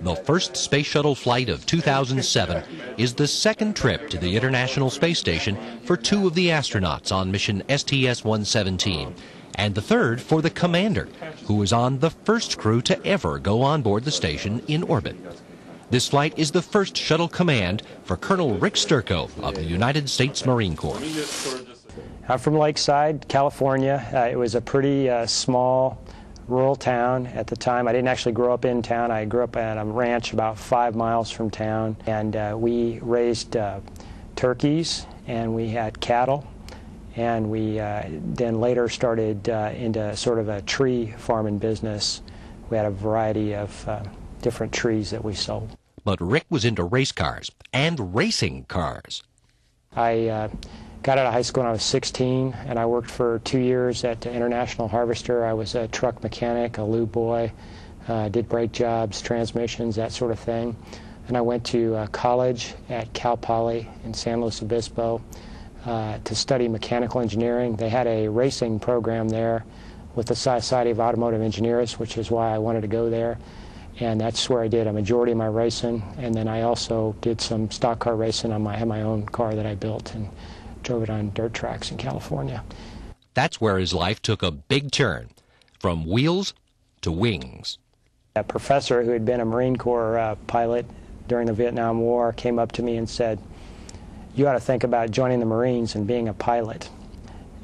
The first space shuttle flight of 2007 is the second trip to the International Space Station for two of the astronauts on mission STS-117, and the third for the commander, who was on the first crew to ever go on board the station in orbit. This flight is the first shuttle command for Colonel Rick Sturckow of the United States Marine Corps. I'm from Lakeside, California. It was a pretty small rural town at the time. I didn't actually grow up in town. I grew up at a ranch about 5 miles from town, and we raised turkeys, and we had cattle, and we then later started into sort of a tree farming business. We had a variety of different trees that we sold. But Rick was into race cars and racing cars. I got out of high school when I was 16, and I worked for 2 years at International Harvester. I was a truck mechanic, a lube boy, did brake jobs, transmissions, that sort of thing. And I went to college at Cal Poly in San Luis Obispo to study mechanical engineering. They had a racing program there with the Society of Automotive Engineers, which is why I wanted to go there. And that's where I did a majority of my racing. And then I also did some stock car racing. I had my own car that I built and drove it on dirt tracks in California. That's where his life took a big turn, from wheels to wings. A professor who had been a Marine Corps pilot during the Vietnam War came up to me and said, "You ought to think about joining the Marines and being a pilot."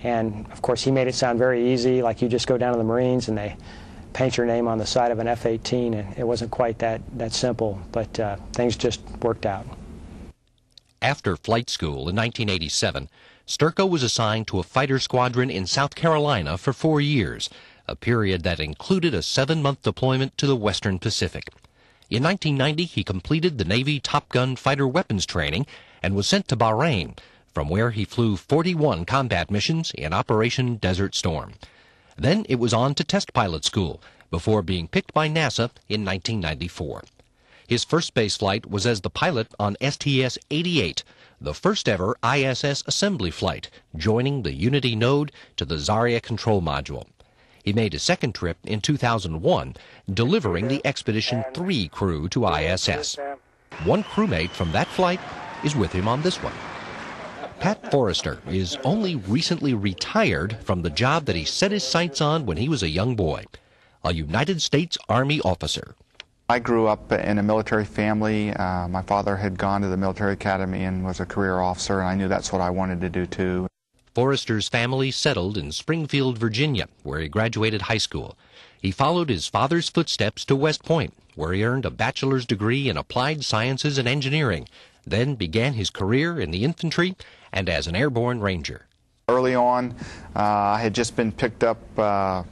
And of course he made it sound very easy, like you just go down to the Marines and they paint your name on the side of an F-18, and it wasn't quite that simple, but things just worked out. After flight school in 1987, Sturckow was assigned to a fighter squadron in South Carolina for 4 years, a period that included a 7-month deployment to the Western Pacific. In 1990, he completed the Navy Top Gun fighter weapons training and was sent to Bahrain, from where he flew 41 combat missions in Operation Desert Storm. Then it was on to test pilot school, before being picked by NASA in 1994. His first space flight was as the pilot on STS-88, the first ever ISS assembly flight, joining the Unity node to the Zarya control module. He made a second trip in 2001, delivering the Expedition 3 crew to ISS. One crewmate from that flight is with him on this one. Pat Forrester is only recently retired from the job that he set his sights on when he was a young boy, a United States Army officer. I grew up in a military family. My father had gone to the military academy and was a career officer, and I knew that's what I wanted to do too. Forrester's family settled in Springfield, Virginia, where he graduated high school. He followed his father's footsteps to West Point, where he earned a bachelor's degree in applied sciences and engineering, then began his career in the infantry and as an airborne ranger. Early on, I had just been picked up by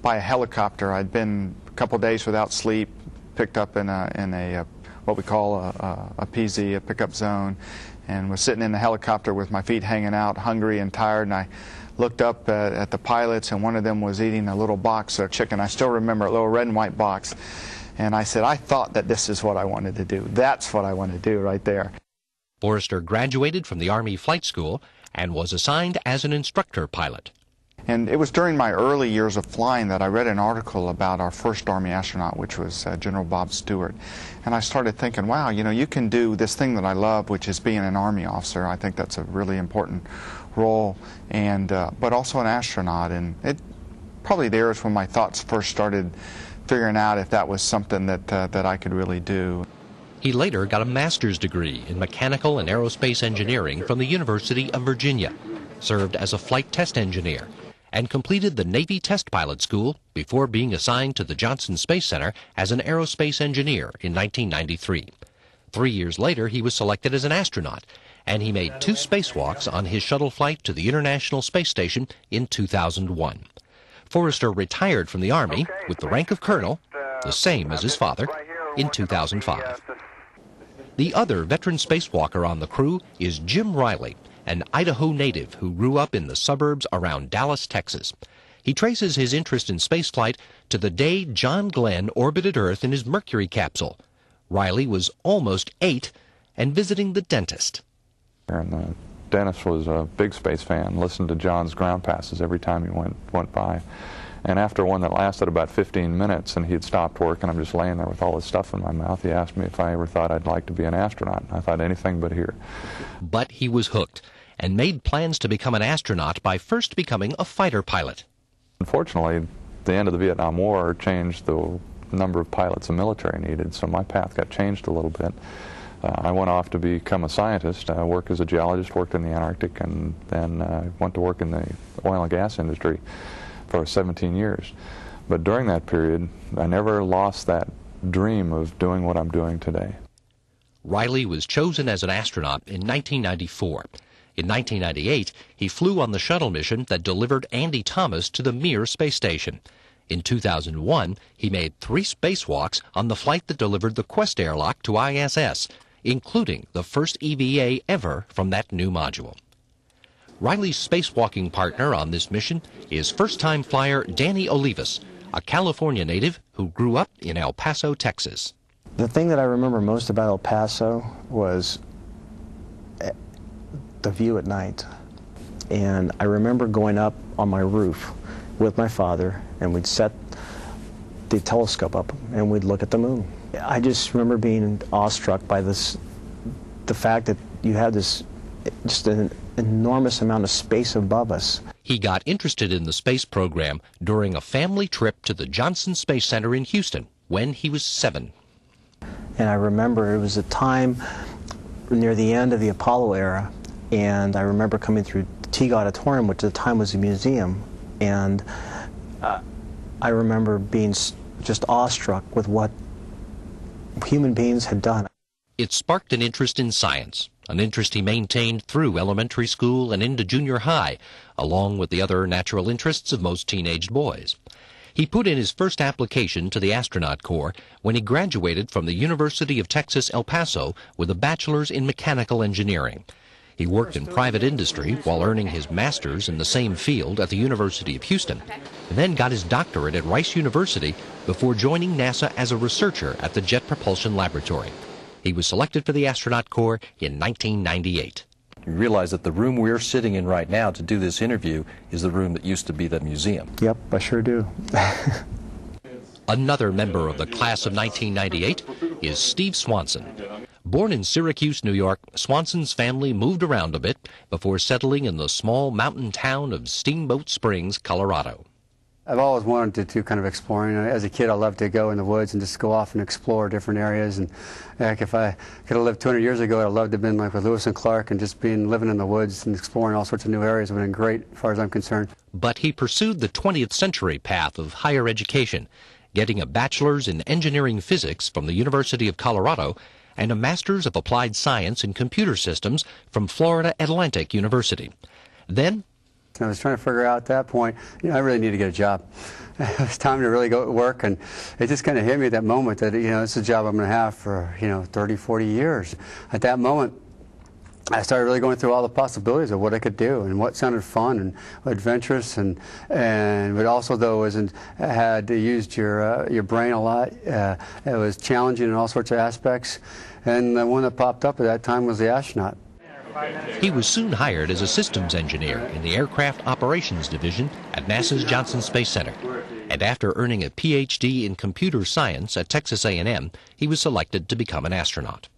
a helicopter. I'd been a couple days without sleep, picked up in a what we call a PZ, a pickup zone, and was sitting in the helicopter with my feet hanging out, hungry and tired, and I looked up at the pilots, and one of them was eating a little box of chicken. I still remember a little red and white box. And I said, I thought that this is what I wanted to do. That's what I want to do right there. Forrester graduated from the Army Flight School and was assigned as an instructor pilot. And it was during my early years of flying that I read an article about our first Army astronaut, which was General Bob Stewart. And I started thinking, wow, you know, you can do this thing that I love, which is being an Army officer. I think that's a really important role, and but also an astronaut. And it probably there is when my thoughts first started figuring out if that was something that I could really do. He later got a master's degree in mechanical and aerospace engineering from the University of Virginia, served as a flight test engineer, and completed the Navy Test Pilot School before being assigned to the Johnson Space Center as an aerospace engineer in 1993. 3 years later, he was selected as an astronaut, and he made 2 spacewalks on his shuttle flight to the International Space Station in 2001. Forrester retired from the Army with the rank of colonel, the same as his father, in 2005. The other veteran spacewalker on the crew is Jim Riley, an Idaho native who grew up in the suburbs around Dallas, Texas. He traces his interest in spaceflight to the day John Glenn orbited Earth in his Mercury capsule. Riley was almost 8 and visiting the dentist. And the dentist was a big space fan, listened to John's ground passes every time he went by. And after one that lasted about 15 minutes and he had stopped work and I'm just laying there with all this stuff in my mouth, he asked me if I ever thought I'd like to be an astronaut. I thought anything but here. But he was hooked and made plans to become an astronaut by first becoming a fighter pilot. Unfortunately, the end of the Vietnam War changed the number of pilots the military needed, so my path got changed a little bit. I went off to become a scientist. I worked as a geologist, worked in the Antarctic, and then went to work in the oil and gas industry for 17 years. But during that period, I never lost that dream of doing what I'm doing today. Riley was chosen as an astronaut in 1994. In 1998, he flew on the shuttle mission that delivered Andy Thomas to the Mir space station. In 2001, he made 3 spacewalks on the flight that delivered the Quest airlock to ISS, including the first EVA ever from that new module. Riley's spacewalking partner on this mission is first-time flyer Danny Olivas, a California native who grew up in El Paso, Texas. The thing that I remember most about El Paso was the view at night. And I remember going up on my roof with my father, and we'd set the telescope up and we'd look at the moon. I just remember being awestruck by the fact that you had this, just an enormous amount of space above us. He got interested in the space program during a family trip to the Johnson Space Center in Houston when he was 7. And I remember it was a time near the end of the Apollo era, and I remember coming through the Teague Auditorium, which at the time was a museum, and I remember being just awestruck with what human beings had done. It sparked an interest in science, an interest he maintained through elementary school and into junior high, along with the other natural interests of most teenage boys. He put in his first application to the astronaut corps when he graduated from the University of Texas, El Paso with a bachelor's in mechanical engineering. He worked in private industry while earning his master's in the same field at the University of Houston, and then got his doctorate at Rice University before joining NASA as a researcher at the Jet Propulsion Laboratory. He was selected for the astronaut corps in 1998. You realize that the room we're sitting in right now to do this interview is the room that used to be the museum. Yep, I sure do. Another member of the class of 1998 is Steve Swanson. Born in Syracuse, New York, Swanson's family moved around a bit before settling in the small mountain town of Steamboat Springs, Colorado. I've always wanted to do kind of exploring. As a kid, I loved to go in the woods and just go off and explore different areas. And like, if I could have lived 200 years ago, I'd love to have been like with Lewis and Clark and just living in the woods and exploring all sorts of new areas. It would have been great as far as I'm concerned. But he pursued the 20th century path of higher education, getting a bachelor's in engineering physics from the University of Colorado and a master's of applied science in computer systems from Florida Atlantic University. Then I was trying to figure out at that point, I really need to get a job. It was time to really go to work, and it just kind of hit me at that moment that, this is a job I'm going to have for, 30, 40 years. At that moment, I started really going through all the possibilities of what I could do and what sounded fun and adventurous, but also though had used your brain a lot. It was challenging in all sorts of aspects, and the one that popped up at that time was the astronaut. He was soon hired as a systems engineer in the Aircraft Operations Division at NASA's Johnson Space Center. And after earning a Ph.D. in computer science at Texas A&M, he was selected to become an astronaut.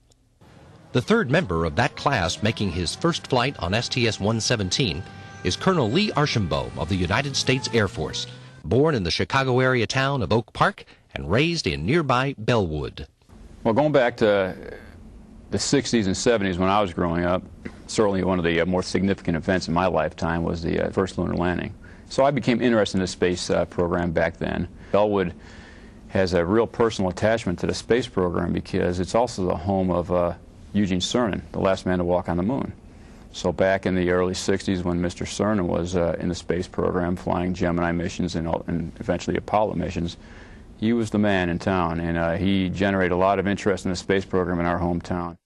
The third member of that class making his first flight on STS-117 is Colonel Lee Archambault of the United States Air Force, born in the Chicago area town of Oak Park and raised in nearby Bellwood. Well, going back to the 60s and 70s when I was growing up, certainly one of the more significant events in my lifetime was the first lunar landing. So I became interested in the space program back then. Bellwood has a real personal attachment to the space program because it's also the home of Eugene Cernan, the last man to walk on the moon. So back in the early 60s when Mr. Cernan was in the space program flying Gemini missions and eventually Apollo missions, he was the man in town, and he generated a lot of interest in the space program in our hometown.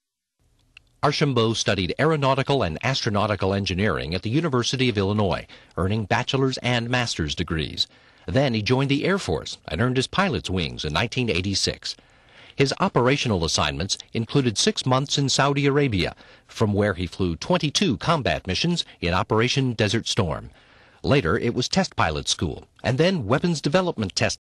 Archambault studied aeronautical and astronautical engineering at the University of Illinois, earning bachelor's and master's degrees. Then he joined the Air Force and earned his pilot's wings in 1986. His operational assignments included 6 months in Saudi Arabia, from where he flew 22 combat missions in Operation Desert Storm. Later, it was test pilot school, and then weapons development test.